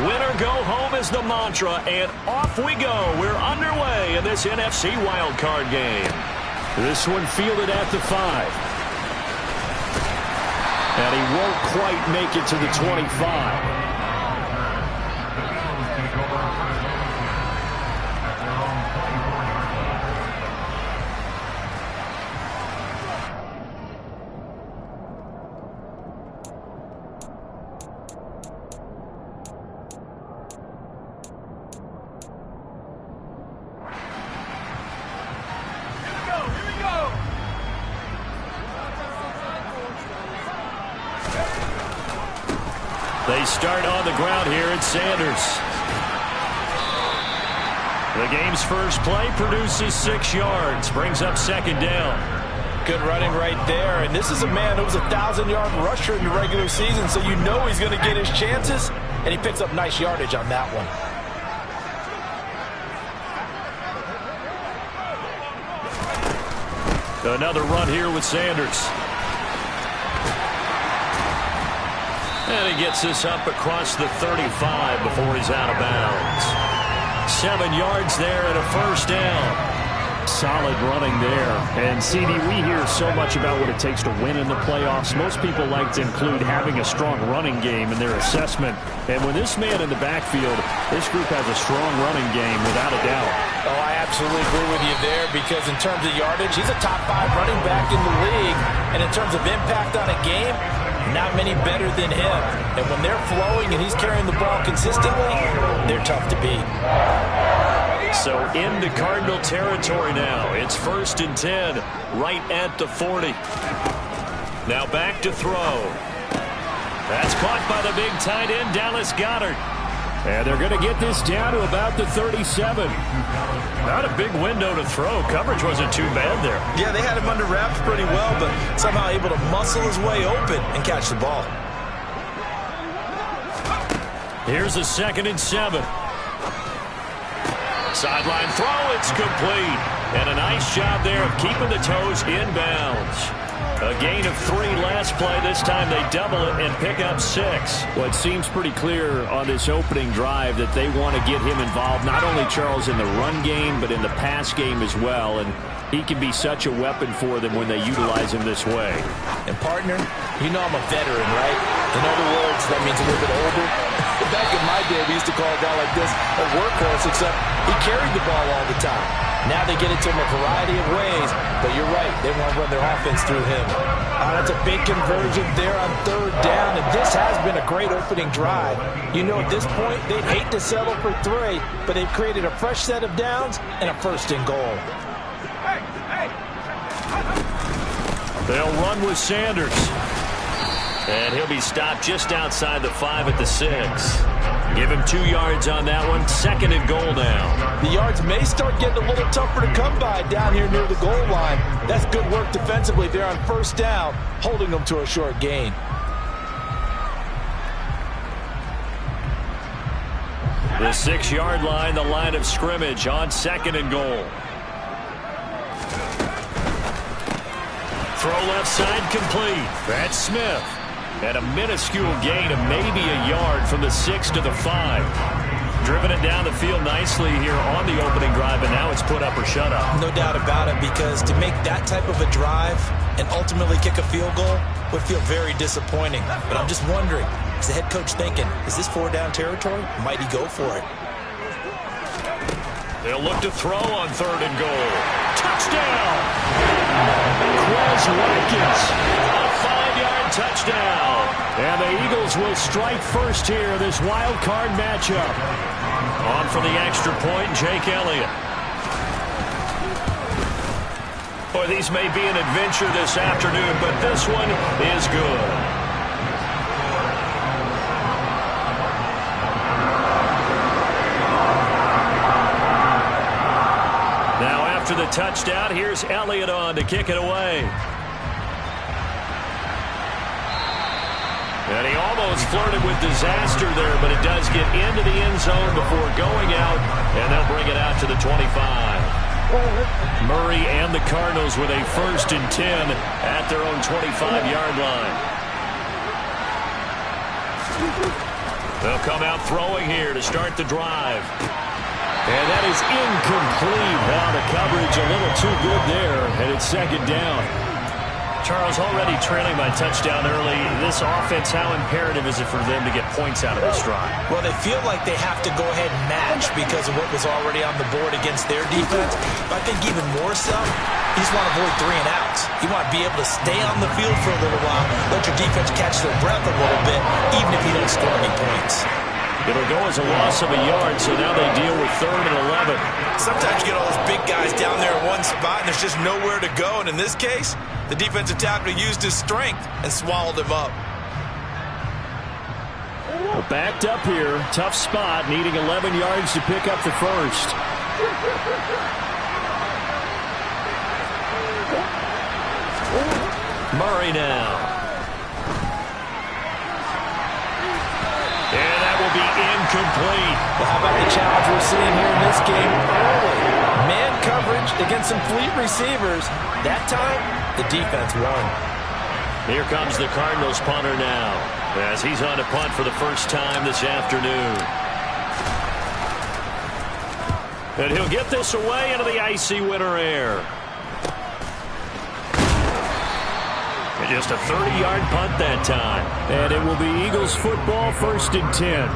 Win or go home is the mantra, and off we go. We're underway in this NFC wildcard game. This one fielded at the 5. And he won't quite make it to the 25. They start on the ground here at Sanders. The game's first play produces 6 yards, brings up second down. Good running right there, and this is a man who was a 1,000-yard rusher in the regular season, so you know he's going to get his chances, and he picks up nice yardage on that one. Another run here with Sanders. And he gets this up across the 35 before he's out of bounds. 7 yards there and a first down. Solid running there. And, CD, we hear so much about what it takes to win in the playoffs. Most people like to include having a strong running game in their assessment. And when this man in the backfield, this group has a strong running game without a doubt. Oh, I absolutely agree with you there because in terms of yardage, he's a top 5 running back in the league. And in terms of impact on a game, not many better than him. And when they're flowing and he's carrying the ball consistently, they're tough to beat. So into Cardinal territory now. It's 1st and 10 right at the 40. Now back to throw. That's caught by the big tight end, Dallas Goedert. And they're going to get this down to about the 37. Not a big window to throw. Coverage wasn't too bad there. Yeah, they had him under wraps pretty well, but somehow able to muscle his way open and catch the ball. Here's a 2nd and 7. Sideline throw, it's complete. And a nice job there of keeping the toes inbounds. A gain of 3 last play. This time they double it and pick up 6. Well, it seems pretty clear on this opening drive that they want to get him involved, not only, Charles, in the run game, but in the pass game as well. And he can be such a weapon for them when they utilize him this way. And, partner, you know I'm a veteran, right? In other words, that means a little bit older. Back in my day, we used to call a guy like this a workhorse, except he carried the ball all the time. Now they get it to him a variety of ways, but you're right, they want to run their offense through him. That's a big conversion there on 3rd down, and this has been a great opening drive. You know, at this point, they'd hate to settle for 3, but they've created a fresh set of downs and a 1st and goal. They'll run with Sanders. And he'll be stopped just outside the 5 at the 6. Give him 2 yards on that one. 2nd and goal now. The yards may start getting a little tougher to come by down here near the goal line. That's good work defensively there on 1st down, holding them to a short gain. The 6-yard line, the line of scrimmage on 2nd and goal. Throw left side complete. That's Smith. And a minuscule gain of maybe a yard from the 6 to the 5. Driven it down the field nicely here on the opening drive, and now it's put up or shut up. No doubt about it, because to make that type of a drive and ultimately kick a field goal would feel very disappointing. But I'm just wondering, is the head coach thinking, is this 4-down territory? Might he go for it? They'll look to throw on 3rd and goal. Touchdown! Quez Watkins. A 5-yard touchdown. And the Eagles will strike first here, this wild card matchup. On for the extra point, Jake Elliott. Boy, these may be an adventure this afternoon, but this one is good. Now after the touchdown, here's Elliott on to kick it away. And he almost flirted with disaster there, but it does get into the end zone before going out, and they'll bring it out to the 25. Murray and the Cardinals with a 1st and 10 at their own 25-yard line. They'll come out throwing here to start the drive. And that is incomplete. Now the coverage a little too good there, and it's second down. Charles, already trailing by touchdown early. This offense, how imperative is it for them to get points out of this drive? Well, they feel like they have to go ahead and match because of what was already on the board against their defense. But I think even more so, you just want to avoid 3 and outs. You want to be able to stay on the field for a little while, let your defense catch their breath a little bit, even if you don't score any points. It'll go as a loss of a yard, so now they deal with 3rd and 11. Sometimes you get all those big guys down there in one spot, and there's just nowhere to go. And in this case, the defensive tackle used his strength and swallowed him up. Well, backed up here. Tough spot, needing 11 yards to pick up the first. Murray now. And that will be incomplete. Well, how about the challenge we're seeing here in this game early? Man coverage against some fleet receivers. That time, the defense won. Here comes the Cardinals punter now, as he's on to punt for the first time this afternoon. And he'll get this away into the icy winter air. And just a 30-yard punt that time. And it will be Eagles football, 1st and 10.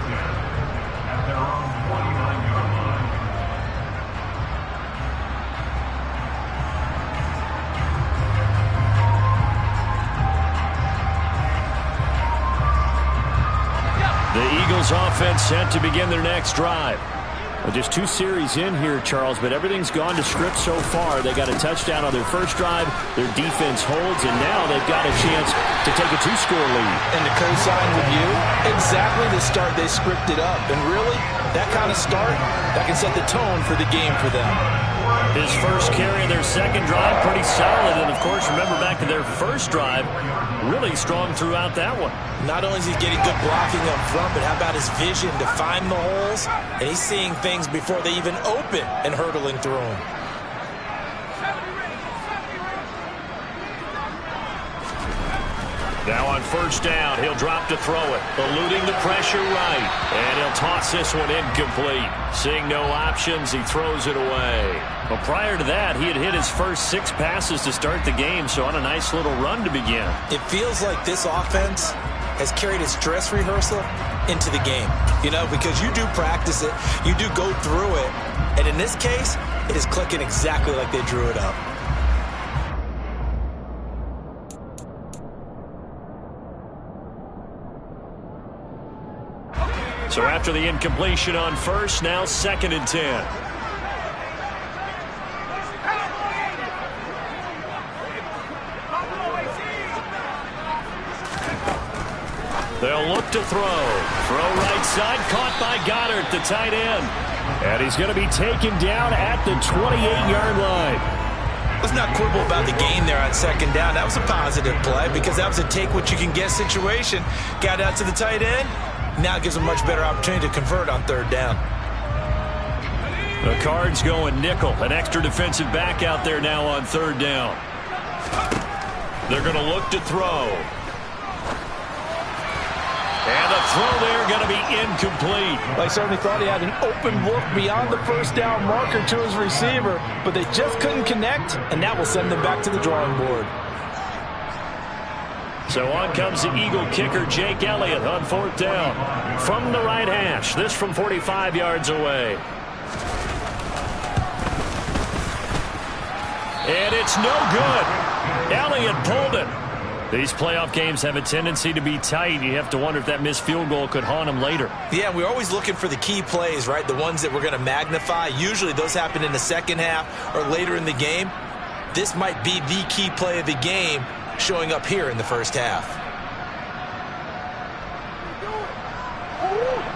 The Eagles offense set to begin their next drive. Well, just 2 series in here, Charles, but everything's gone to script so far. They got a touchdown on their first drive. Their defense holds, and now they've got a chance to take a 2-score lead. And to co-sign with you, exactly the start they scripted up. And really, that kind of start, that can set the tone for the game for them. His first carry of their second drive, pretty solid. And, of course, remember back to their first drive, really strong throughout that one. Not only is he getting good blocking up front, but how about his vision to find the holes? And he's seeing things before they even open and hurdling through them. Now on first down, he'll drop to throw it, eluding the pressure right. And he'll toss this one incomplete. Seeing no options, he throws it away. Well, prior to that, he had hit his first 6 passes to start the game, so on a nice little run to begin. It feels like this offense has carried its dress rehearsal into the game. You know, because you do practice it, you do go through it, and in this case, it is clicking exactly like they drew it up. So after the incompletion on first, now 2nd and 10. They'll look to throw. Throw right side, caught by Goddard, the tight end. And he's going to be taken down at the 28-yard line. Let's not quibble about the gain there on 2nd down. That was a positive play because that was a take-what-you-can-get situation. Got out to the tight end. Now it gives them a much better opportunity to convert on 3rd down. The Cards going nickel. An extra defensive back out there now on 3rd down. They're going to look to throw. And the throw there going to be incomplete. I certainly thought he had an open look beyond the first down marker to his receiver, but they just couldn't connect, and that will send them back to the drawing board. So on comes the Eagle kicker, Jake Elliott, on 4th down. From the right hash, this from 45 yards away. And it's no good. Elliott pulled it. These playoff games have a tendency to be tight. You have to wonder if that missed field goal could haunt them later. Yeah, we're always looking for the key plays, right? The ones that we're going to magnify. Usually those happen in the second half or later in the game. This might be the key play of the game showing up here in the first half.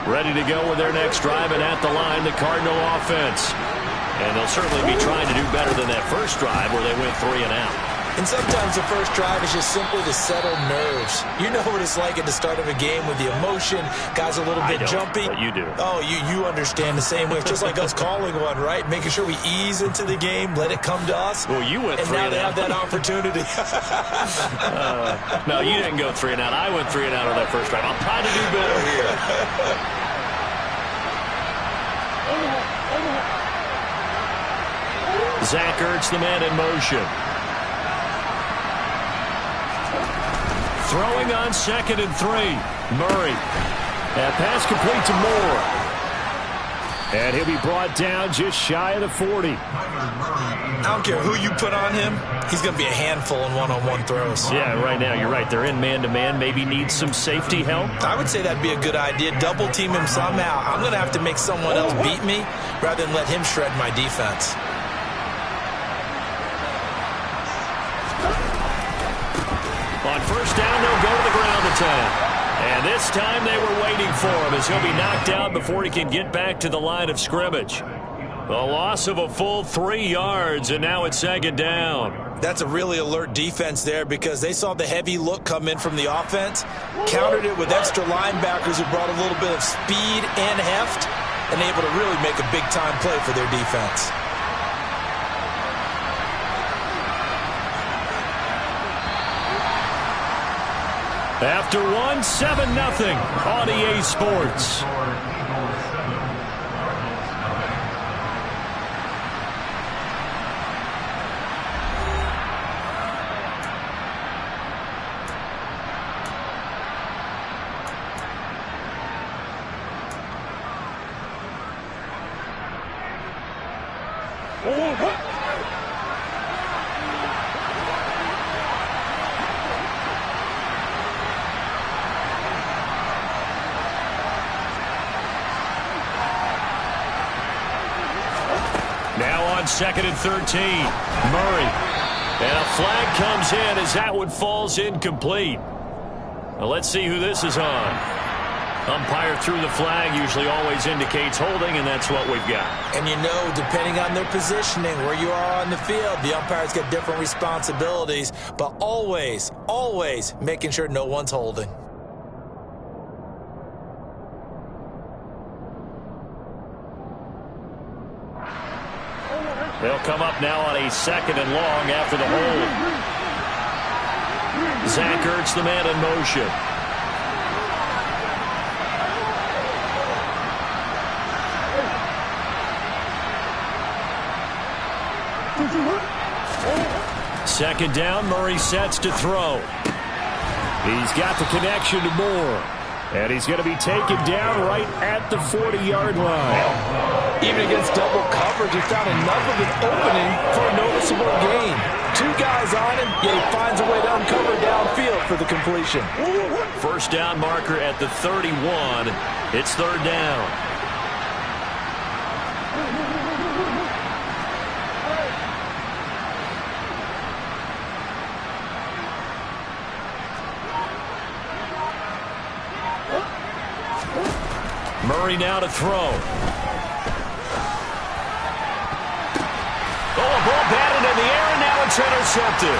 Ready to go with their next drive, and at the line, the Cardinal offense. And they'll certainly be trying to do better than that first drive where they went 3 and out. And sometimes the first drive is just simply to settle nerves. You know what it's like at the start of a game with the emotion. Guys are a little bit jumpy. But you do. Oh, you understand the same way. It's just like us calling one, right? Making sure we ease into the game, let it come to us. Well, you went and 3 now and they out. have that opportunity. No, you didn't go 3 and out. I went 3 and out on that first drive. I'm trying to do better here. Zach Ertz, the man in motion. Throwing on 2nd and 3. Murray. That pass complete to Moore. And he'll be brought down just shy of the 40. I don't care who you put on him. He's going to be a handful in one-on-one throws. Yeah, right now, you're right. They're in man-to-man. Maybe need some safety help. I would say that'd be a good idea. Double team him somehow. I'm going to have to make someone else beat me rather than let him shred my defense. On first down, they'll go to the ground attack. And this time they were waiting for him as he'll be knocked out before he can get back to the line of scrimmage. A loss of a full 3 yards, and now it's 2nd down. That's a really alert defense there because they saw the heavy look come in from the offense, countered it with extra linebackers who brought a little bit of speed and heft, and able to really make a big-time play for their defense. After one, 7-0 on EA Sports. Now on 2nd and 13. Murray. And a flag comes in as that one falls incomplete. Now let's see who this is on. Umpire threw the flag, usually always indicates holding, and that's what we've got. And you know, depending on their positioning, where you are on the field, the umpires get different responsibilities, but always, always making sure no one's holding. They'll come up now on a 2nd and long after the hold. Zach Ertz, the man in motion. Second down, Murray sets to throw. He's got the connection to Moore. And he's going to be taken down right at the 40-yard line. Even against double coverage, he found enough of an opening for a noticeable gain. 2 guys on him, yet he finds a way to uncover downfield for the completion. First down marker at the 31. It's 3rd down. Murray now to throw. Oh, a ball batted in the air, and now it's intercepted.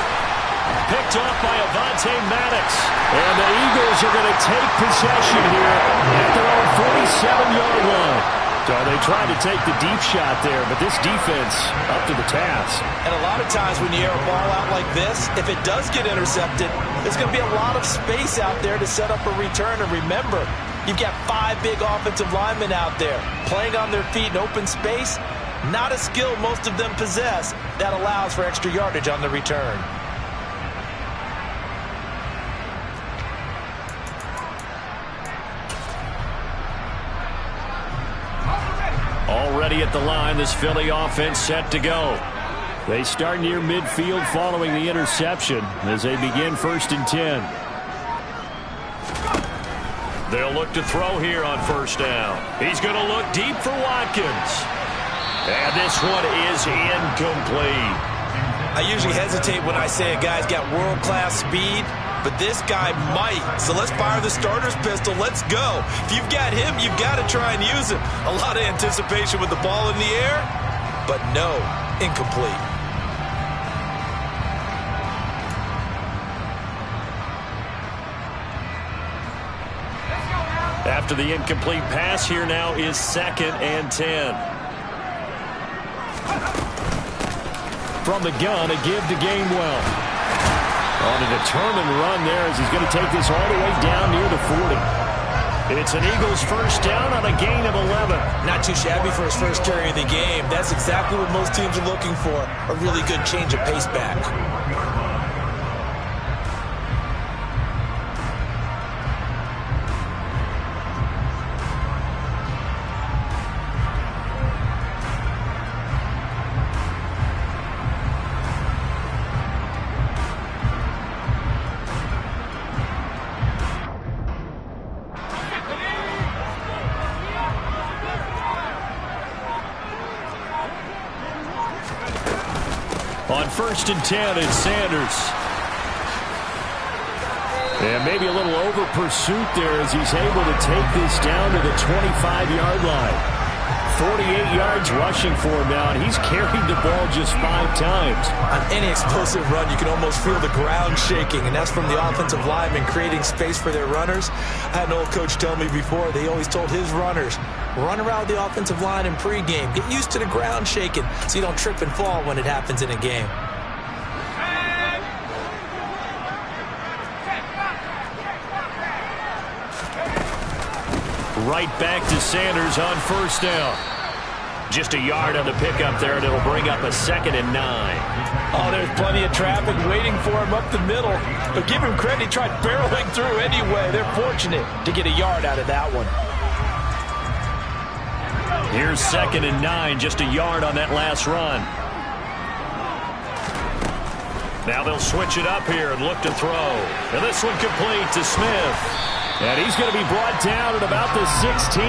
Picked off by Avonte Maddox. And the Eagles are going to take possession here at their own 47-yard line. So they tried to take the deep shot there, but this defense up to the task. And a lot of times when you air a ball out like this, if it does get intercepted, there's going to be a lot of space out there to set up a return. And remember, you've got 5 big offensive linemen out there playing on their feet in open space. Not a skill most of them possess that allows for extra yardage on the return. Already at the line, this Philly offense set to go. They start near midfield following the interception as they begin 1st and 10. They'll look to throw here on 1st down. He's going to look deep for Watkins. And this one is incomplete. I usually hesitate when I say a guy's got world-class speed, but this guy might. So let's fire the starter's pistol. Let's go. If you've got him, you've got to try and use him. A lot of anticipation with the ball in the air, but no, incomplete. After the incomplete pass, here now is 2nd and 10. From the gun, a give to Gainwell. On a determined run there as he's going to take this all the way down near the 40. It's an Eagles first down on a gain of 11. Not too shabby for his first carry of the game. That's exactly what most teams are looking for, a really good change of pace back. On 1st and 10, it's Sanders. And maybe a little over pursuit there as he's able to take this down to the 25-yard line. 48 yards rushing for him now, and he's carried the ball just 5 times. On any explosive run, you can almost feel the ground shaking, and that's from the offensive linemen creating space for their runners. I had an old coach tell me before, they always told his runners, run around the offensive line in pregame. Get used to the ground shaking so you don't trip and fall when it happens in a game. Right back to Sanders on 1st down. Just a yard on the pickup there, and it'll bring up a 2nd and 9. Oh, there's plenty of traffic waiting for him up the middle. But give him credit, he tried barreling through anyway. They're fortunate to get a yard out of that one. Here's 2nd and 9, just a yard on that last run. Now they'll switch it up here and look to throw. And this one complete to Smith. And he's going to be brought down at about the 16.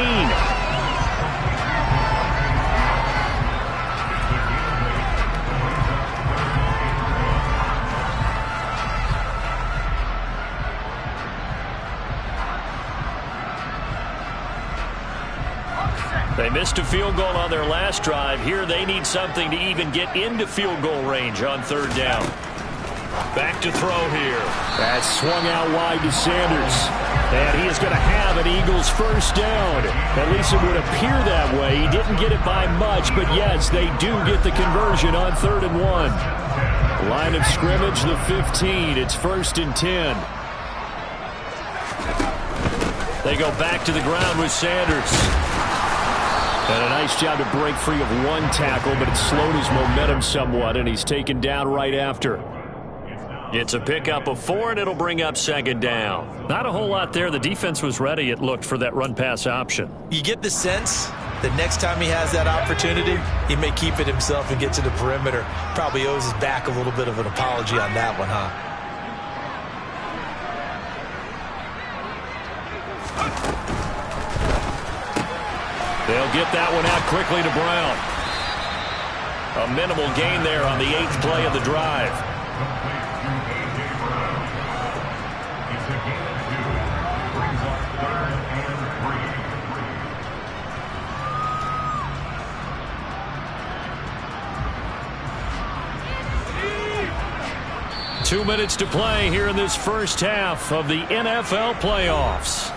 They missed a field goal on their last drive. Here they need something to even get into field goal range on 3rd down. Back to throw here. That's swung out wide to Sanders. And he is going to have an Eagles first down. At least it would appear that way. He didn't get it by much, but yes, they do get the conversion on 3rd and 1. Line of scrimmage, the 15. It's 1st and 10. They go back to the ground with Sanders. And a nice job to break free of one tackle, but it slowed his momentum somewhat, and he's taken down right after. It's a pickup of 4, and it'll bring up 2nd down. Not a whole lot there. The defense was ready, it looked, for that run-pass option. You get the sense that next time he has that opportunity, he may keep it himself and get to the perimeter. Probably owes his back a little bit of an apology on that one, huh? They'll get that one out quickly to Brown. A minimal gain there on the 8th play of the drive. Two minutes to play here in this first half of the NFL playoffs.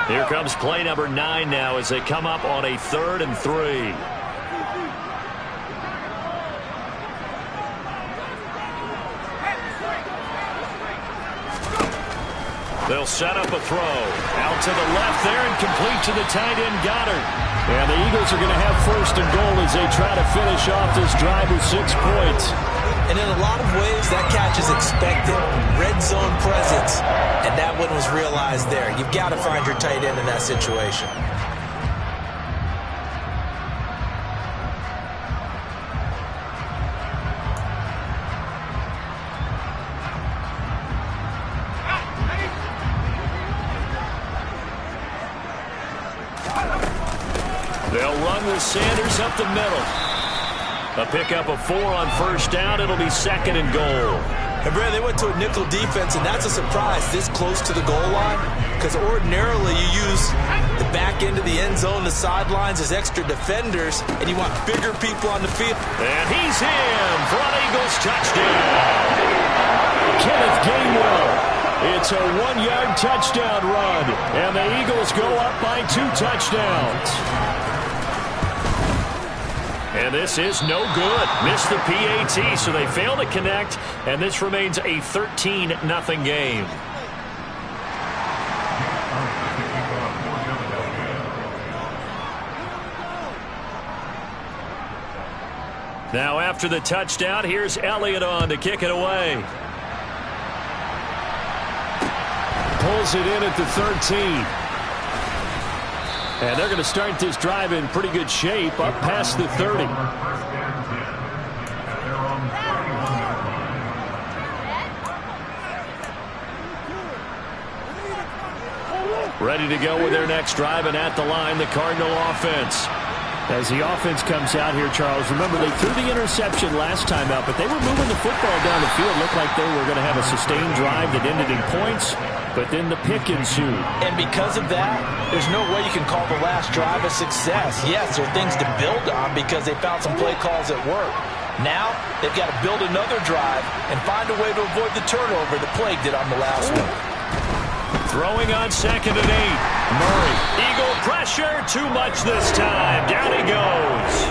Here comes play number 9 now as they come up on a 3rd and 3. They'll set up a throw. Out to the left there and complete to the tight end Goddard. And the Eagles are going to have 1st and goal as they try to finish off this drive with 6 points. And in a lot of ways, that catch is expected. Red zone presence. And that one was realized there. You've got to find your tight end in that situation. They'll run with Sanders up the middle. A pickup of 4 on 1st down. It'll be 2nd and goal. And, Brad, they went to a nickel defense, and that's a surprise this close to the goal line because ordinarily you use the back end of the end zone, the sidelines as extra defenders, and you want bigger people on the field. And he's in for an Eagles touchdown. Kenneth Gainwell. It's a 1-yard touchdown run, and the Eagles go up by 2 touchdowns. And this is no good. Missed the PAT, so they fail to connect, and this remains a 13-0 game. Now after the touchdown, here's Elliott on to kick it away. Pulls it in at the 13. And they're going to start this drive in pretty good shape up past the 30. Ready to go with their next drive, and at the line, the Cardinal offense. As the offense comes out here, Charles, remember they threw the interception last time out, but they were moving the football down the field. Looked like they were going to have a sustained drive that ended in points, but then the pick ensued. And because of that, there's no way you can call the last drive a success. Yes, there are things to build on because they found some play calls that work. Now, they've got to build another drive and find a way to avoid the turnover the Plague did on the last one. Throwing on 2nd and 8. Murray. Eagle pressure. Too much this time. Down he goes.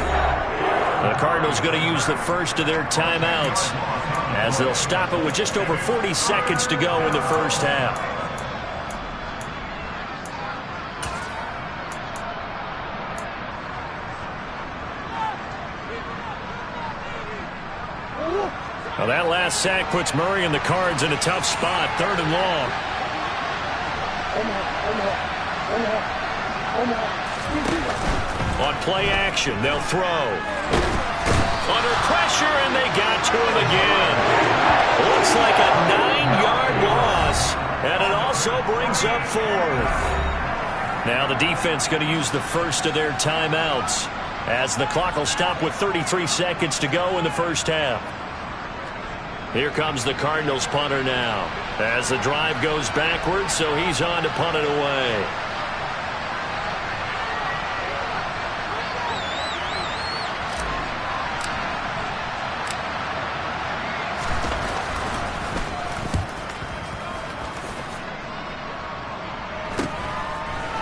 The Cardinals going to use the first of their timeouts as they'll stop it with just over 40 seconds to go in the first half. Well, that last sack puts Murray and the Cards in a tough spot. 3rd and long. On play action, they'll throw. Under pressure, and they got to him again. Looks like a 9-yard loss, and it also brings up 4th. Now the defense going to use the first of their timeouts as the clock will stop with 33 seconds to go in the first half. Here comes the Cardinals punter now as the drive goes backwards, so he's on to punt it away.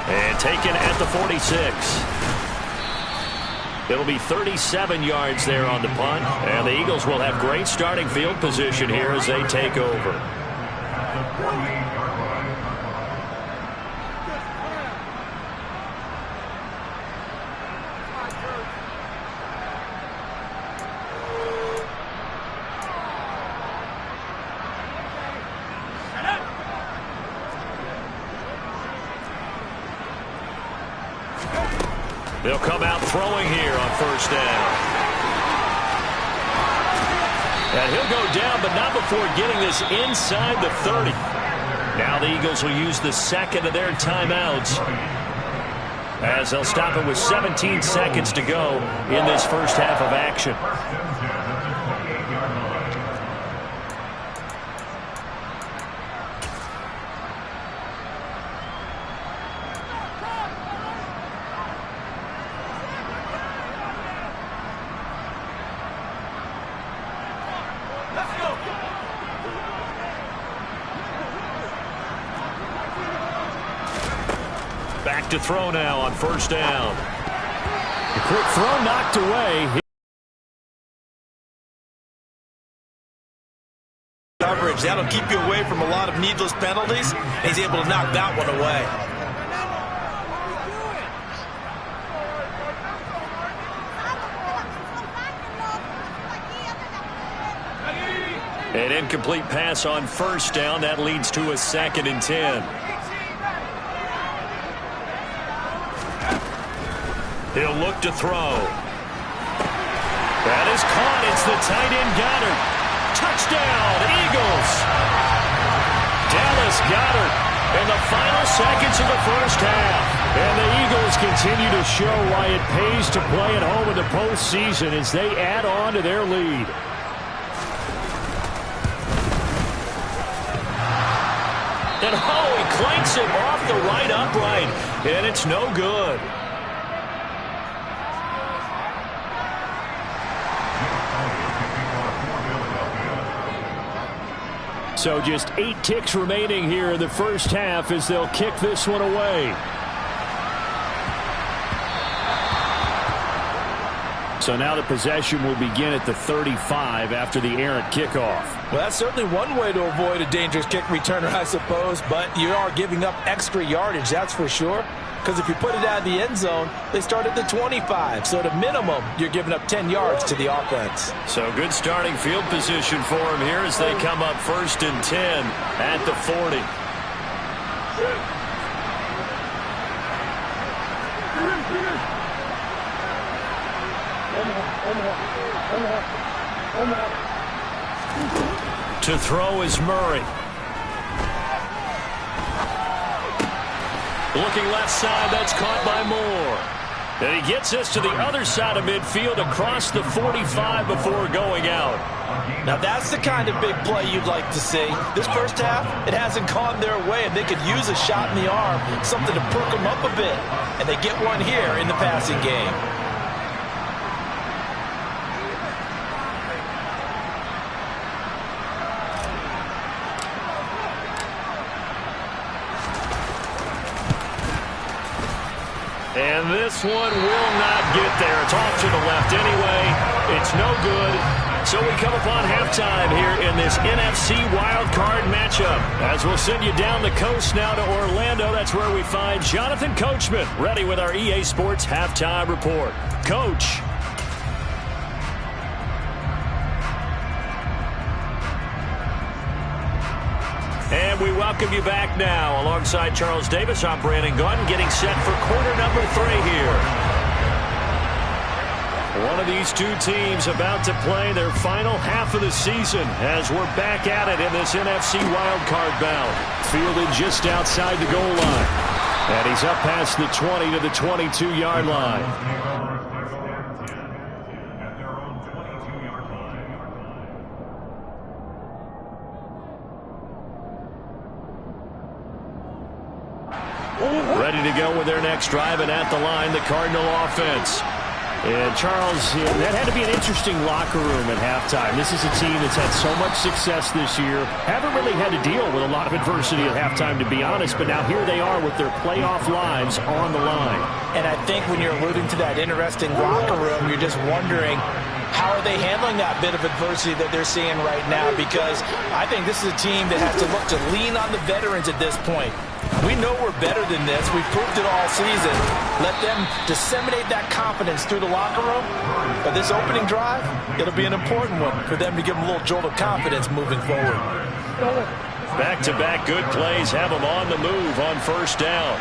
And taken at the 46. It'll be 37 yards there on the punt, and the Eagles will have great starting field position here as they take over. They'll come out throwing here on 1st down. And he'll go down, but not before getting this inside the 30. Now the Eagles will use the 2nd of their timeouts as they'll stop it with 17 seconds to go in this first half of action. Back to throw now on 1st down. A quick throw knocked away. Coverage, that'll keep you away from a lot of needless penalties. He's able to knock that one away. An incomplete pass on 1st down. That leads to a 2nd and 10. He'll look to throw. That is caught. It's the tight end Goddard. Touchdown, Eagles. Dallas Goddard in the final seconds of the first half. And the Eagles continue to show why it pays to play at home in the postseason as they add on to their lead. And he clanks him off the right upright. And it's no good. So just 8 ticks remaining here in the first half as they'll kick this one away. So now the possession will begin at the 35 after the errant kickoff. Well, that's certainly one way to avoid a dangerous kick returner, I suppose, but you are giving up extra yardage, that's for sure. Because if you put it out of the end zone, they start at the 25. So at a minimum, you're giving up 10 yards to the offense. So good starting field position for them here as they come up 1st and 10 at the 40. To throw is Murray. Looking left side, that's caught by Moore. And he gets us to the other side of midfield across the 45 before going out. Now that's the kind of big play you'd like to see. This first half, it hasn't gone their way, and they could use a shot in the arm, something to perk them up a bit. And they get one here in the passing game. And this one will not get there. It's off to the left anyway. It's no good. So we come upon halftime here in this NFC wildcard matchup. As we'll send you down the coast now to Orlando. That's where we find Jonathan Coachman ready with our EA Sports halftime report. Coach. And we welcome you back now. Alongside Charles Davis, I'm Brandon Gaudin, getting set for quarter number 3 here. One of these two teams about to play their final half of the season as we're back at it in this NFC wildcard bout. Fielded just outside the goal line. And he's up past the 20 to the 22-yard line. Ready to go with their next drive, and at the line, the Cardinal offense. And Charles, that had to be an interesting locker room at halftime. This is a team that's had so much success this year. Haven't really had to deal with a lot of adversity at halftime, to be honest, but now here they are with their playoff lives on the line. And I think when you're alluding to that interesting locker room, you're just wondering, how are they handling that bit of adversity that they're seeing right now? Because I think this is a team that has to look to lean on the veterans at this point. We know we're better than this. We've proved it all season. Let them disseminate that confidence through the locker room. But this opening drive, it'll be an important one for them to give them a little jolt of confidence moving forward. Back-to-back good plays have them on the move on first down.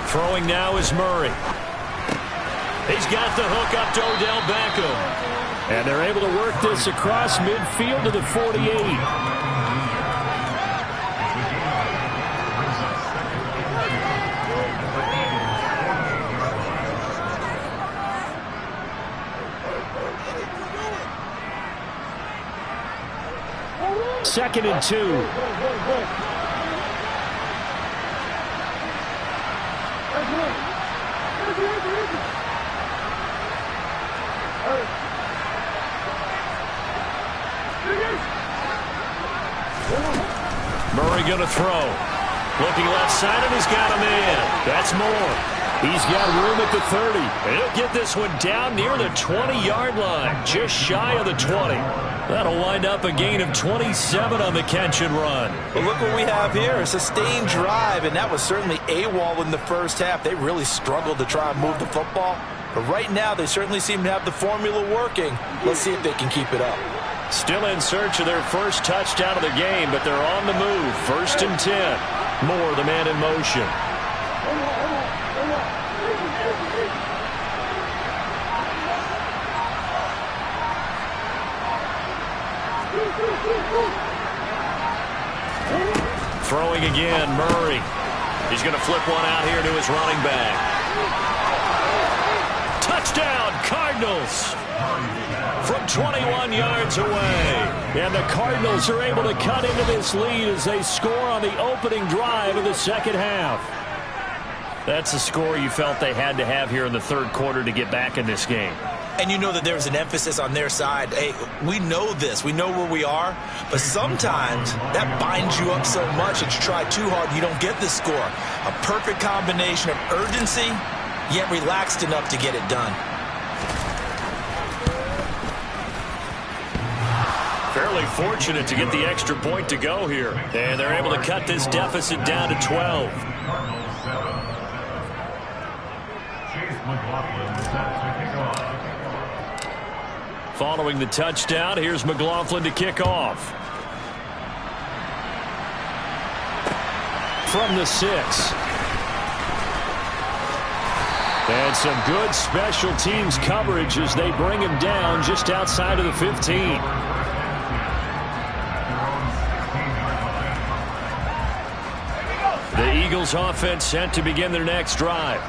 Throwing now is Murray. He's got the hook up to Odell Beckham. And they're able to work this across midfield to the 48. Second and 2. Murray going to throw. Looking left side, and he's got a man. That's Moore. He's got room at the 30. And he'll get this one down near the 20-yard line, just shy of the 20. That'll wind up a gain of 27 on the catch and run. But look what we have here, a sustained drive, and that was certainly AWOL in the first half. They really struggled to try and move the football. But right now, they certainly seem to have the formula working. Let's see if they can keep it up. Still in search of their first touchdown of the game, but they're on the move. 1st and 10. Moore, the man in motion. Throwing again, Murray. He's going to flip one out here to his running back. Touchdown, Cardinals! From 21 yards away. And the Cardinals are able to cut into this lead as they score on the opening drive of the second half. That's a score you felt they had to have here in the third quarter to get back in this game. And you know that there was an emphasis on their side. Hey, we know this. We know where we are. But sometimes that binds you up so much that you try too hard and you don't get the score. A perfect combination of urgency, yet relaxed enough to get it done. Fairly fortunate to get the extra point to go here. And they're able to cut this deficit down to 12. Following the touchdown, here's McLaughlin to kick off. From the 6. And some good special teams coverage as they bring him down just outside of the 15. The Eagles offense set to begin their next drive.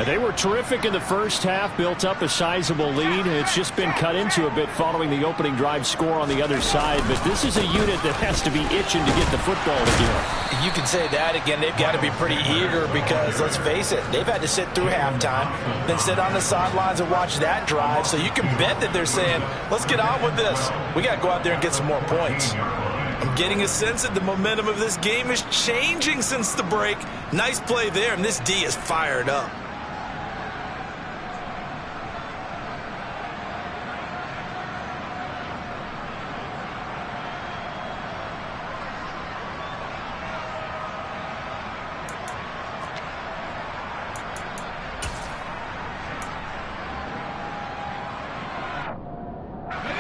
They were terrific in the first half, built up a sizable lead. It's just been cut into a bit following the opening drive score on the other side. But this is a unit that has to be itching to get the football again. You can say that again. They've got to be pretty eager because, let's face it, they've had to sit through halftime, then sit on the sidelines and watch that drive. So you can bet that they're saying, let's get on with this. We got to go out there and get some more points. I'm getting a sense that the momentum of this game is changing since the break. Nice play there, and this D is fired up.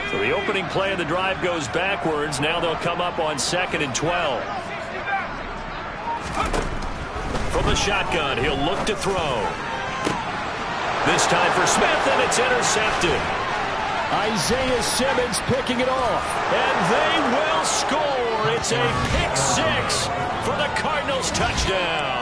So the opening play of the drive goes backwards. Now they'll come up on 2nd and 12. From the shotgun, he'll look to throw. This time for Smith, and it's intercepted. Isaiah Simmons picking it off. And they will score. It's a pick 6 for the Cardinals touchdown.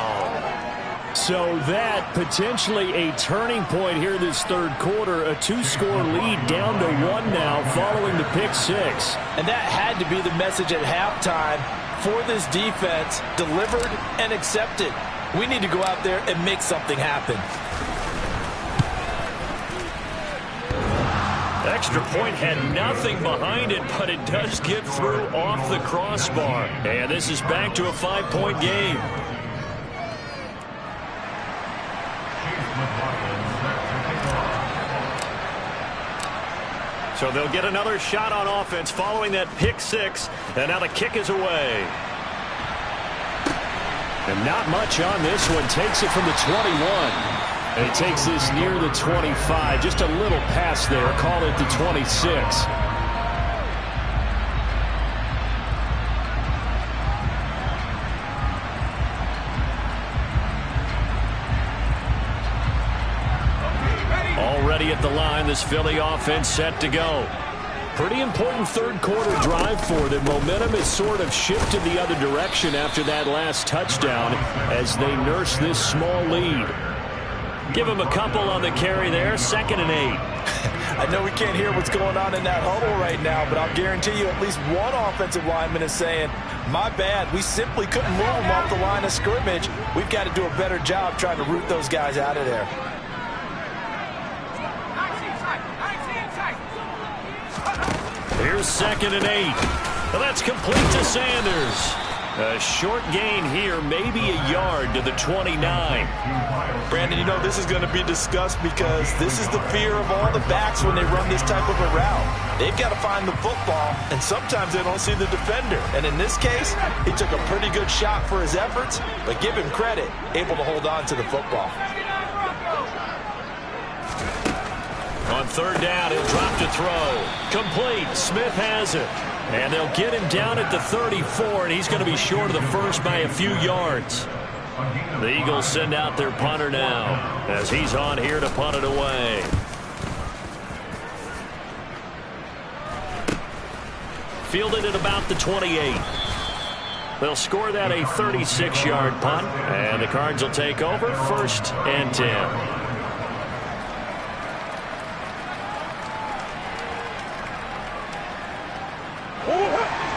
So that potentially a turning point here this third quarter. A 2-score lead down to 1 now following the pick 6. And that had to be the message at halftime for this defense. Delivered and accepted. We need to go out there and make something happen. Extra point had nothing behind it, but it does get through off the crossbar. And this is back to a 5-point game. So they'll get another shot on offense following that pick 6. And now the kick is away. And not much on this one. Takes it from the 21. And it takes this near the 25. Just a little pass there. Call it the 26. Already at the line, this Philly offense set to go. Pretty important third quarter drive for them. Momentum has sort of shifted the other direction after that last touchdown as they nurse this small lead. Give them a couple on the carry there. 2nd and 8. I know we can't hear what's going on in that huddle right now, but I'll guarantee you at least one offensive lineman is saying, my bad, we simply couldn't move them off the line of scrimmage. We've got to do a better job trying to root those guys out of there. Here's 2nd and 8. Well, that's complete to Sanders. A short gain here, maybe a yard to the 29. Brandon, you know, this is going to be discussed because this is the fear of all the backs when they run this type of a route. They've got to find the football, and sometimes they don't see the defender. And in this case, he took a pretty good shot for his efforts, but give him credit, able to hold on to the football. On 3rd down, he'll drop to throw. Complete. Smith has it. And they'll get him down at the 34, and he's going to be short of the first by a few yards. The Eagles send out their punter now as he's on here to punt it away. Fielded at about the 28. They'll score that a 36-yard punt, and the Cards will take over 1st and 10.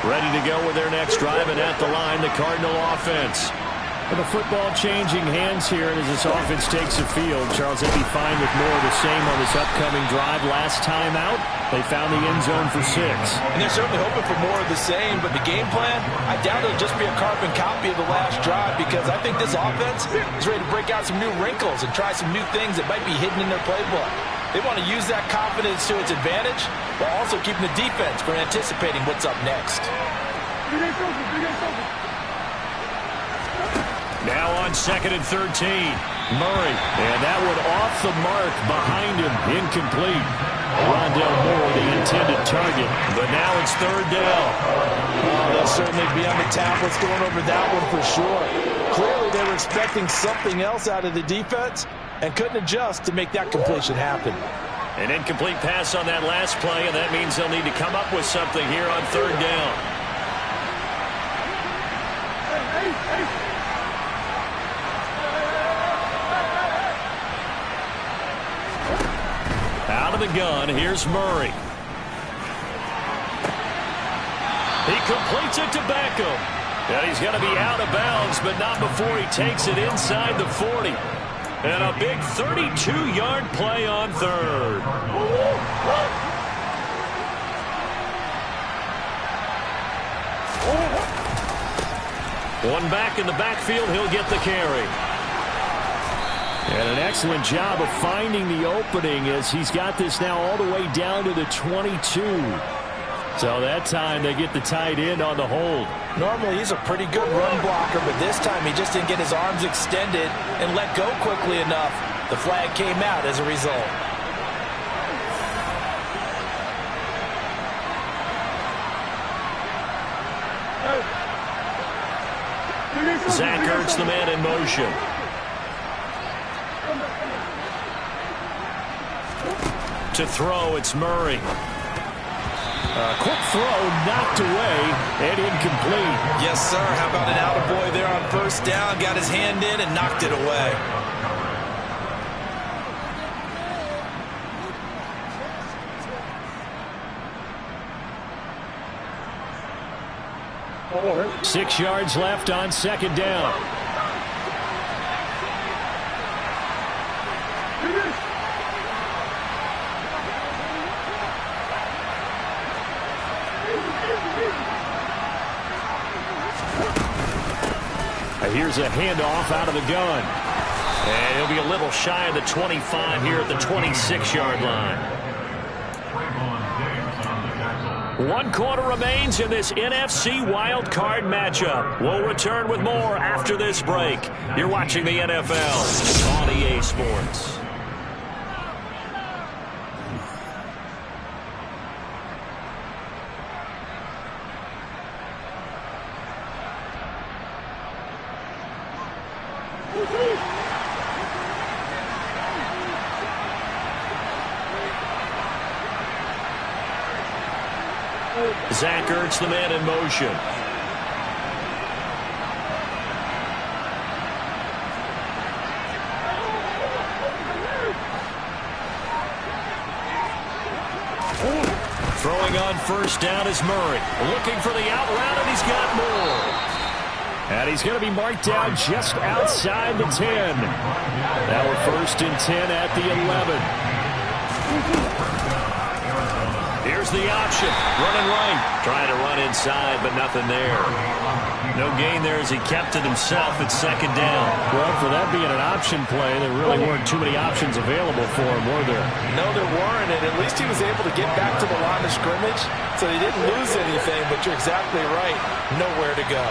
Ready to go with their next drive, and at the line, the Cardinal offense. Well, the football changing hands here as this offense takes the field. Charles, they'd be fine with more of the same on this upcoming drive. Last time out, they found the end zone for 6. And they're certainly hoping for more of the same, but the game plan, I doubt it'll just be a carbon copy of the last drive, because I think this offense is ready to break out some new wrinkles and try some new things that might be hidden in their playbook. They want to use that confidence to its advantage while also keeping the defense from anticipating what's up next. Now on 2nd and 13. Murray. And that one off the mark behind him. Incomplete. Rondell Moore, the intended target. But now it's 3rd down. Oh, they'll certainly be on the tablets going over that one for sure. Clearly they were expecting something else out of the defense and couldn't adjust to make that completion happen. An incomplete pass on that last play, and that means they'll need to come up with something here on 3rd down. Out of the gun, here's Murray. He completes it to Beckham. And he's going to be out of bounds, but not before he takes it inside the 40. And a big 32-yard play on 3rd. One back in the backfield, he'll get the carry. And an excellent job of finding the opening as he's got this now all the way down to the 22. So that time they get the tight end on the hold. Normally he's a pretty good run blocker, but this time he just didn't get his arms extended and let go quickly enough. The flag came out as a result. Zach Ertz, the man in motion. To throw, it's Murray. A quick throw, knocked away, and incomplete. Yes, sir. How about an attaboy there on 1st down? Got his hand in and knocked it away. Oh, 6 yards left on 2nd down. Here's a handoff out of the gun. And he'll be a little shy of the 25 here at the 26-yard line. 1 quarter remains in this NFC wildcard matchup. We'll return with more after this break. You're watching the NFL on EA Sports. Zach Ertz, the man in motion. Throwing on 1st down is Murray. Looking for the out route, and he's got more. And he's going to be marked down just outside the 10. Now we're 1st and 10 at the 11. Here's the option. Running right. Trying to run inside, but nothing there. No gain there as he kept it himself at 2nd down. Well, for that being an option play, there really weren't too many options available for him, were there? No, there weren't, and at least he was able to get back to the line of scrimmage, so he didn't lose anything, but you're exactly right. Nowhere to go.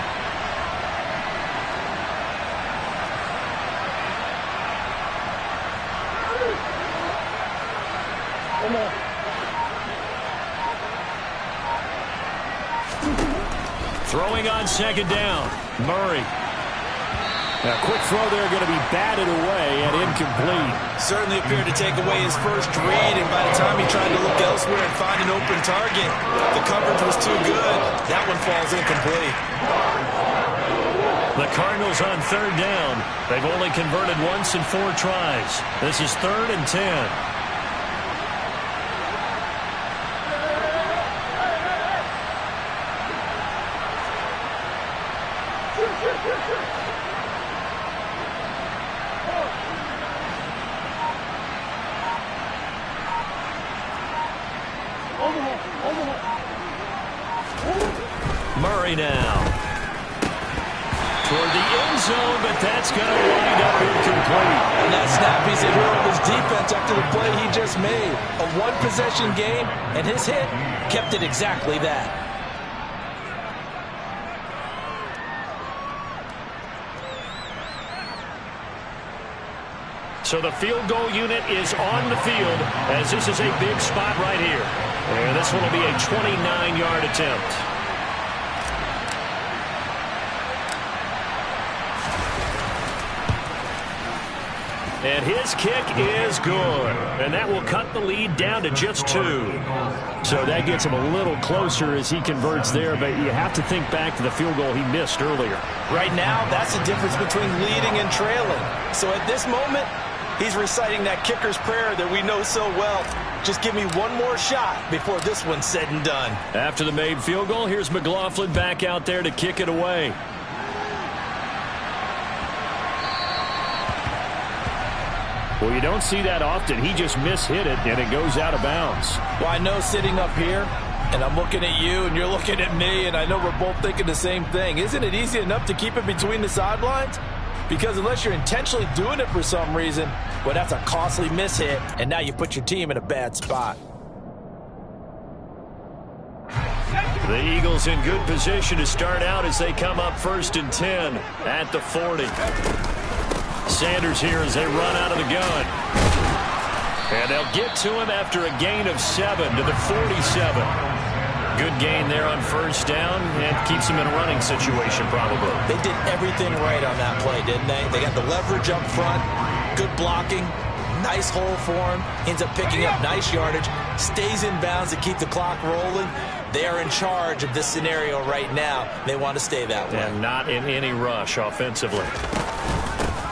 Throwing on 2nd down. Murray. A quick throw there going to be batted away and incomplete. Certainly appeared to take away his first read, and by the time he tried to look elsewhere and find an open target, the coverage was too good. That one falls incomplete. The Cardinals on 3rd down. They've only converted once in 4 tries. This is 3rd and 10. territory now. Toward the end zone, but that's going to wind up incomplete. And that snap, he's a hero of his defense after the play he just made. A one-possession game, and his hit kept it exactly that. So the field goal unit is on the field as this is a big spot right here. And this one will be a 29-yard attempt. And his kick is good. And that will cut the lead down to just 2. So that gets him a little closer as he converts there, but you have to think back to the field goal he missed earlier. Right now, that's the difference between leading and trailing. So at this moment, he's reciting that kicker's prayer that we know so well. Just give me one more shot before this one's said and done. After the made field goal, here's McLaughlin back out there to kick it away. Well, you don't see that often. He just mishit it, and it goes out of bounds. Well, I know sitting up here, and I'm looking at you, and you're looking at me, and I know we're both thinking the same thing. Isn't it easy enough to keep it between the sidelines? Because unless you're intentionally doing it for some reason, well, that's a costly mishit, and now you put your team in a bad spot. The Eagles in good position to start out as they come up 1st and 10 at the 40. Sanders here as they run out of the gun. And they'll get to him after a gain of 7 to the 47. Good gain there on 1st down and keeps him in a running situation probably. They did everything right on that play, didn't they? They got the leverage up front, good blocking, nice hole for him, ends up picking up nice yardage, stays in bounds to keep the clock rolling. They are in charge of this scenario right now. They want to stay that way. And not in any rush offensively.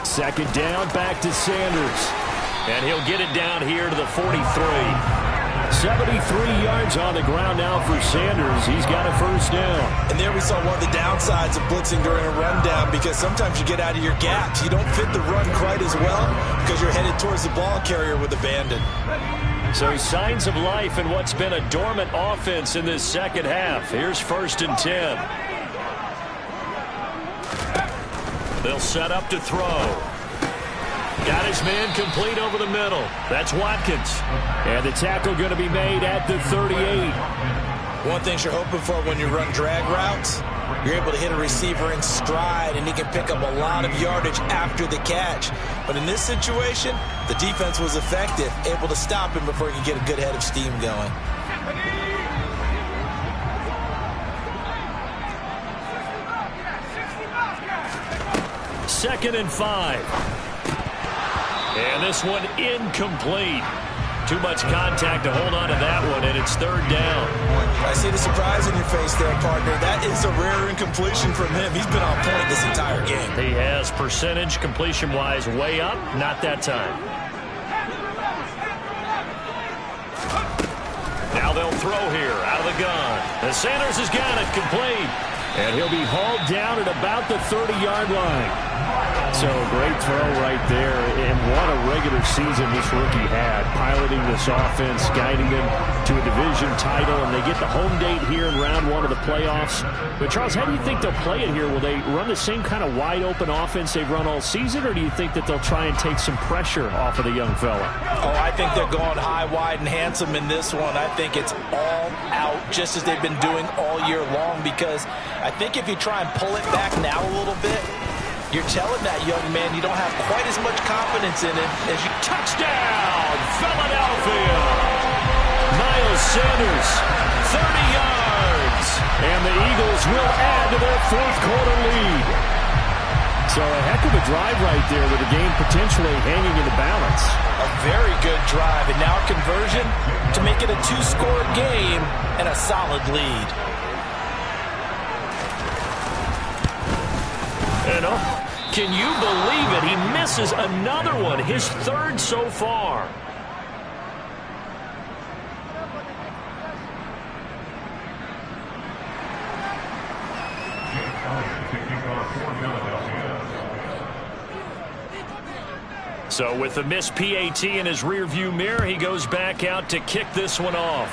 2nd down, back to Sanders. And he'll get it down here to the 43. 73 yards on the ground now for Sanders. He's got a 1st down. And there we saw one of the downsides of blitzing during a rundown, because sometimes you get out of your gaps. You don't fit the run quite as well because you're headed towards the ball carrier with abandon. So signs of life in what's been a dormant offense in this second half. Here's 1st and 10. They'll set up to throw. Got his man complete over the middle. That's Watkins. And the tackle going to be made at the 38. One thing you're hoping for when you run drag routes, you're able to hit a receiver in stride, and he can pick up a lot of yardage after the catch. But in this situation, the defense was effective, able to stop him before he could get a good head of steam going. Second and 5. And this one incomplete. Too much contact to hold on to that one, and it's 3rd down. I see the surprise in your face there, partner. That is a rare incompletion from him. He's been on point this entire game. He has percentage completion-wise way up, not that time. Now they'll throw here out of the gun. And Sanders has got it complete. And he'll be hauled down at about the 30-yard line. So great throw right there, and what a regular season this rookie had, piloting this offense, guiding them to a division title, and they get the home date here in round 1 of the playoffs. But Charles, how do you think they'll play it here? Will they run the same kind of wide-open offense they've run all season, or do you think that they'll try and take some pressure off of the young fella? Oh, I think they're going high, wide, and handsome in this one. I think it's all out, just as they've been doing all year long, because I think if you try and pull it back now a little bit, you're telling that young man you don't have quite as much confidence in him as you. Touchdown, Philadelphia! Miles Sanders, 30 yards. And the Eagles will add to their 4th quarter lead. So a heck of a drive right there with the game potentially hanging in the balance. A very good drive, and now a conversion to make it a 2-score game and a solid lead. And can you believe it? He misses another one, his 3rd so far. So with the missed PAT in his rearview mirror, he goes back out to kick this one off.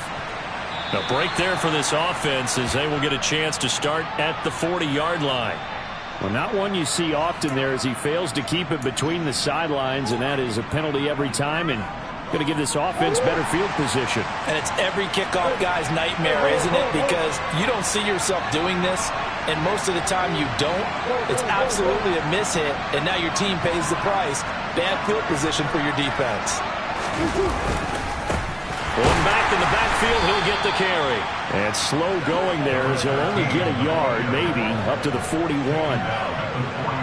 A break there for this offense as they will get a chance to start at the 40-yard line. Well, not one you see often there as he fails to keep it between the sidelines, and that is a penalty every time, and going to give this offense better field position. And it's every kickoff guy's nightmare, isn't it? Because you don't see yourself doing this, and most of the time you don't. It's absolutely a mishit, and now your team pays the price. Bad field position for your defense. One back in the backfield, he'll get the carry. And slow going there as he'll only get a yard, maybe, up to the 41.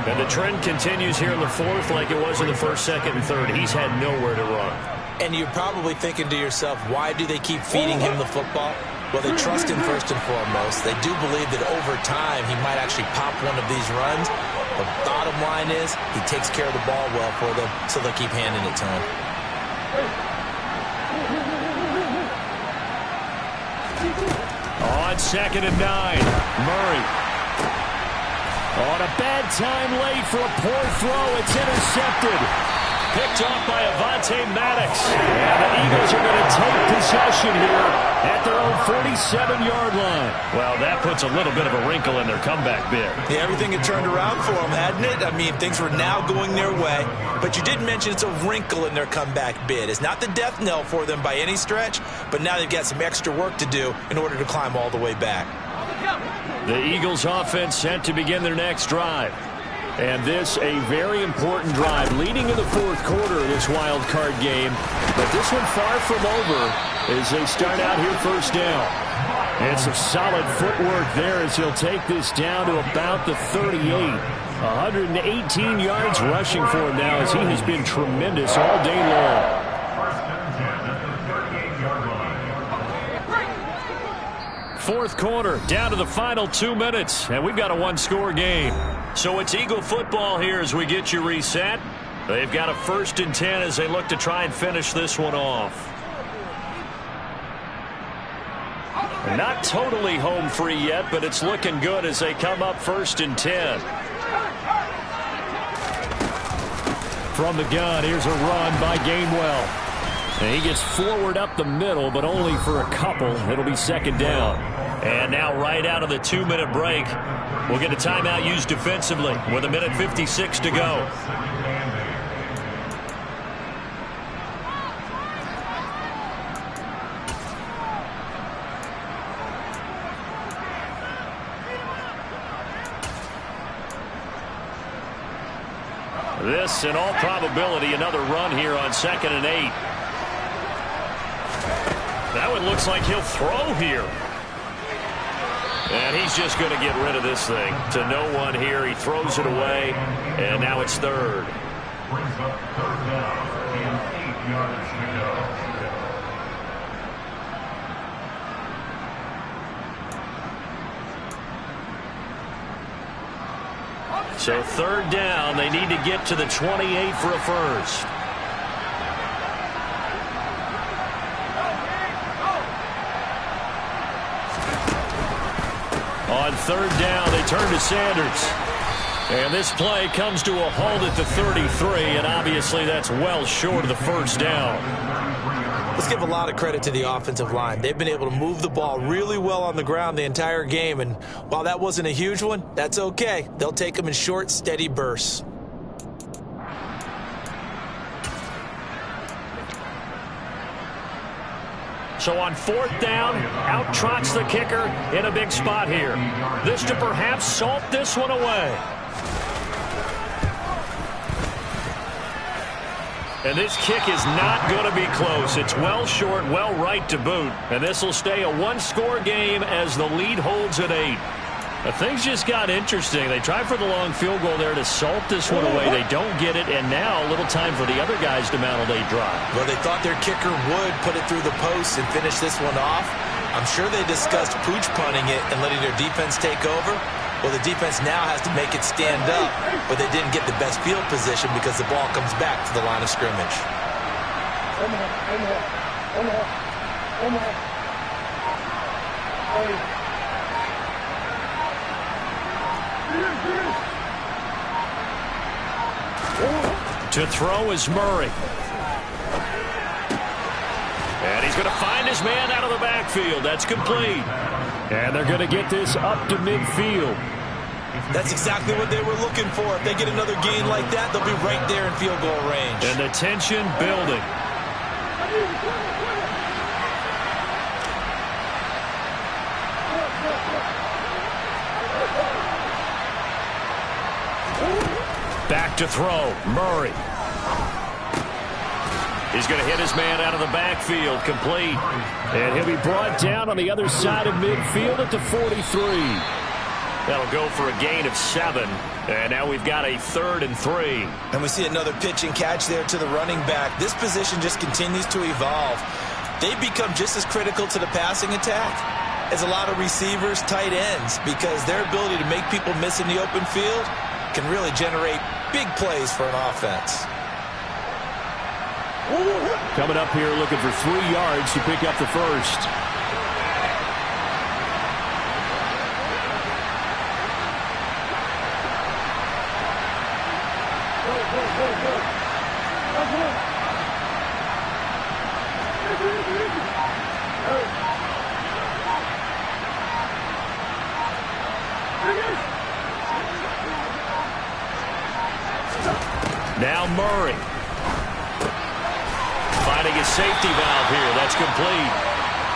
And the trend continues here in the fourth like it was in the first, second, and third. He's had nowhere to run. And you're probably thinking to yourself, why do they keep feeding him the football? Well, they trust him first and foremost. They do believe that over time he might actually pop one of these runs. The bottom line is he takes care of the ball well for them, so they'll keep handing it to him. On 2nd and 9, Murray. On a bad time late for a poor throw. It's intercepted. Picked off by Avonte Maddox. And the Eagles are going to take possession here at their own 47-yard line. Well, that puts a little bit of a wrinkle in their comeback bid. Yeah, everything had turned around for them, hadn't it? I mean, things were now going their way. But you did mention it's a wrinkle in their comeback bid. It's not the death knell for them by any stretch, but now they've got some extra work to do in order to climb all the way back. The Eagles offense set to begin their next drive. And this a very important drive leading in the fourth quarter of this wild card game. But this one far from over as they start out here first down. And some solid footwork there as he'll take this down to about the 38. 118 yards rushing for him now as he has been tremendous all day long. Fourth quarter, down to the final 2 minutes, and we've got a one-score game. So it's Eagle football here as we get you reset. They've got a 1st and 10 as they look to try and finish this one off. Not totally home free yet, but it's looking good as they come up 1st and 10. From the gun, here's a run by Gainwell. And he gets forward up the middle, but only for a couple. It'll be 2nd down. And now right out of the 2-minute break, we'll get a timeout used defensively with 1:56 to go. This, in all probability, another run here on 2nd and 8. That one looks like he'll throw here. And he's just going to get rid of this thing. To no one here. He throws it away. And now it's 3rd. Brings up 3rd down and 8 yards to go. So 3rd down. They need to get to the 28 for a first. On 3rd down, they turn to Sanders. And this play comes to a halt at the 33, and obviously that's well short of the 1st down. Let's give a lot of credit to the offensive line. They've been able to move the ball really well on the ground the entire game, and while that wasn't a huge one, that's okay. They'll take them in short, steady bursts. So on 4th down, out trots the kicker in a big spot here. This to perhaps salt this one away. And this kick is not going to be close. It's well short, well right to boot. And this will stay a one-score game as the lead holds at 8. But things just got interesting. They try for the long field goal there to salt this one away. They don't get it, and now a little time for the other guys to mount a late drive. Well, they thought their kicker would put it through the post and finish this one off. I'm sure they discussed pooch punting it and letting their defense take over. Well, the defense now has to make it stand up, but they didn't get the best field position because the ball comes back to the line of scrimmage. To throw is Murray. And he's going to find his man out of the backfield. That's complete. And they're going to get this up to midfield. That's exactly what they were looking for. If they get another gain like that, they'll be right there in field goal range. And the tension building. Back to throw. Murray. He's going to hit his man out of the backfield. Complete. And he'll be brought down on the other side of midfield at the 43. That'll go for a gain of 7. And now we've got a 3rd and 3. And we see another pitch and catch there to the running back. This position just continues to evolve. They've become just as critical to the passing attack as a lot of receivers, tight ends, because their ability to make people miss in the open field can really generate big plays for an offense. Coming up here looking for 3 yards to pick up the first. Now Murray. Finding his safety valve here. That's complete.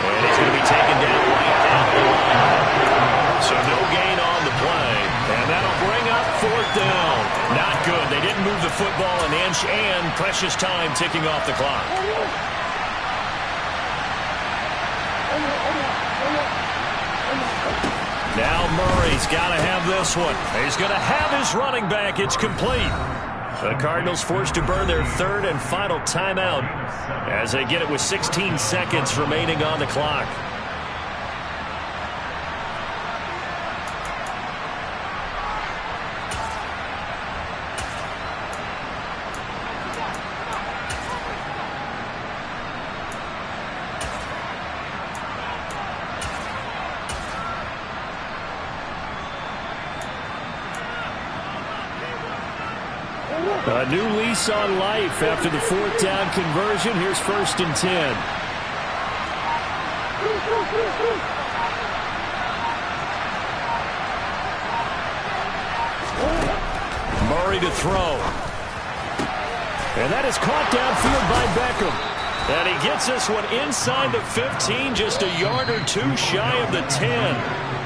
And he's going to be taken down right down the line. So no gain on the play. And that'll bring up 4th down. Not good. They didn't move the football an inch, and precious time ticking off the clock. Now Murray's got to have this one. He's going to have his running back. It's complete. The Cardinals forced to burn their 3rd and final timeout as they get it with 16 seconds remaining on the clock. A new lease on life after the 4th down conversion. Here's 1st and 10. Murray to throw. And that is caught downfield by Beckham. And he gets this one inside the 15, just a yard or 2 shy of the 10.